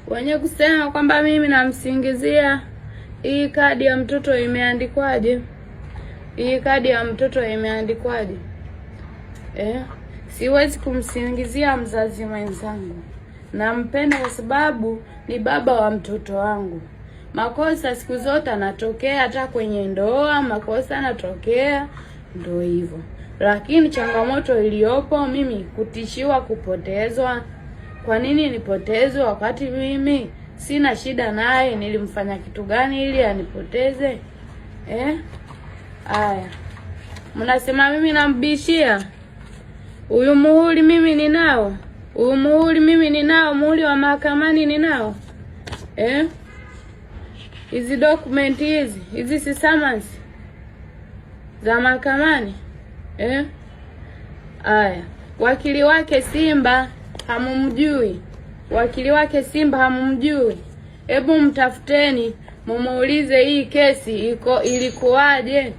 wenye kusema kwamba mimi namsingizia. Hii kadi ya mtoto imeandikwaje? Hii kadi ya mtoto imeandikwaje? Siwezi kumsingizia mzazi mwenzangu. Nampenda kwa sababu ni baba wa mtoto wangu. Makosa siku zote anatokea, hata kwenye ndoa makosa anatokea, ndio hivyo. Lakini changamoto iliyopo mimi kutishiwa kupotezwa. Kwa nini nipotezwe wakati mimi sina shida naye? Nilimfanya kitu gani ili anipoteze? Aya. Mnasema mimi nambishia. Huyu muhuri mimi ninao. Huyu muhuri mimi ninao, muhuri wa mahakamani ninao. Hizi document hizi si summons za mahakamani. Aya. Wakili wake Simba hamumjui. Wakili wake Simba hamumjui. Hebu mtafuteni, mumuulize hii kesi ilikuwaje?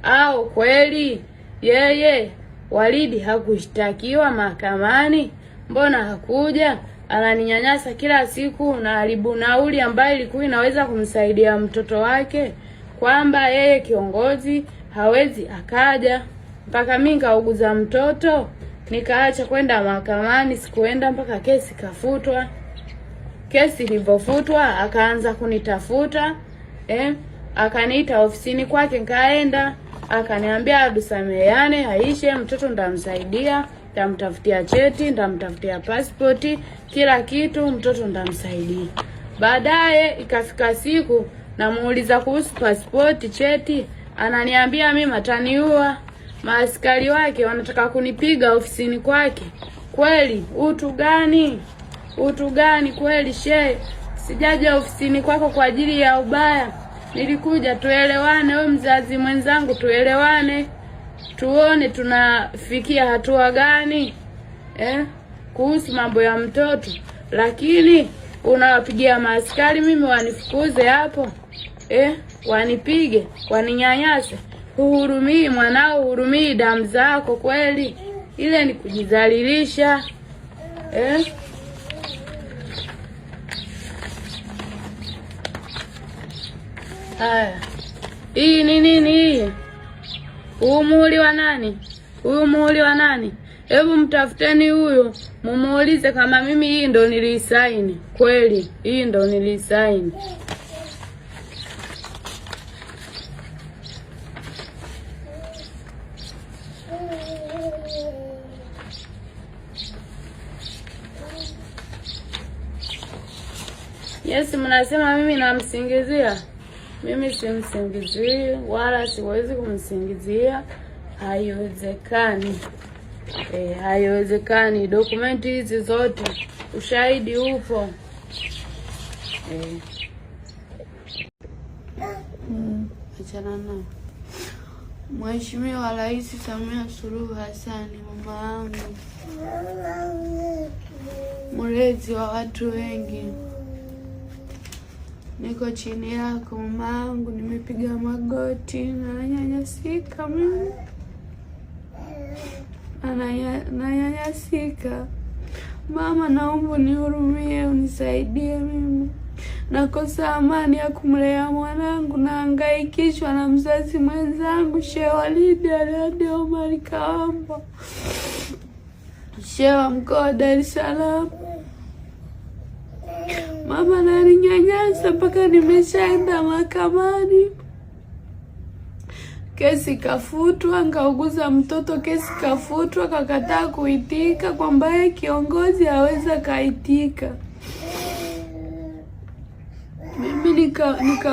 Au kweli yeye Walidi hakushtakiwa mahakamani? Mbona hakuja? Ananinyanyasa kila siku na haribu nauli ambayo ilikuwa inaweza kumsaidia mtoto wake, kwamba yeye kiongozi hawezi akaja. Mpaka mimi nikauguza mtoto, nikaacha kwenda mahakamani, sikuenda mpaka kesi kafutwa. Kesi ilipofutwa akaanza kunitafuta, akaniita ofisini kwake, nikaenda, akaniambia tusameheane, aishe, mtoto ndamsaidia, ndamtafutia cheti, ndamtafutia passport, kila kitu, mtoto ndamsaidia. Baadaye ikafika siku namuuliza kuhusu passport, cheti, ananiambia mimi ataniua. Maaskari wake wanataka kunipiga ofisini kwake. Kweli utu gani? Utu gani kweli shehe? Sijaja ofisini kwako kwa ajili ya ubaya. Nilikuja tuelewane, wewe mzazi mwenzangu, tuelewane. Tuone tunafikia hatua gani kuhusu mambo ya mtoto. Lakini unawapigia maaskari mimi wanifukuze hapo, wanipige, waninyanyase. Uhurumii mwanao, uhurumii damu zako kweli? Ile ni kujidhalilisha. Haya. Hii ni nini hii? Huu muhuri wa nani? Huyu muhuri wa nani? Hebu mtafuteni huyo, mumuulize kama mimi hii ndo nilisaini. Kweli, hii ndo nilisaini. Yes, mnasema mimi namsingizia. Mimi simsingizii wala siwezi kumsingizia. Haiwezekani. Haiwezekani. Dokumenti hizi zote, ushahidi upo. Achana nao. Mheshimiwa Rais Samia Suluhu Hassan, mama yangu, mlezi wa watu wengi, niko chini yako mama yangu, nimepiga magoti na nanyanyasika mimi. Nanyanyasika. Mama, naomba nihurumie, unisaidie mimi. Nakosa amani ya kumlea mwanangu, nahangaikishwa na mzazi mwenzangu Sheikh Walidi Alhadi Omar Kawamba, Sheikh wa mkoa wa Dar es Salaam. Mama ananinyanyasa mpaka nimeshaenda mahakamani. Kesi kafutwa, ngauguza mtoto, kesi kafutwa, kakataa kuitika kwamba yeye kiongozi hawezi kaitika. Mimi nika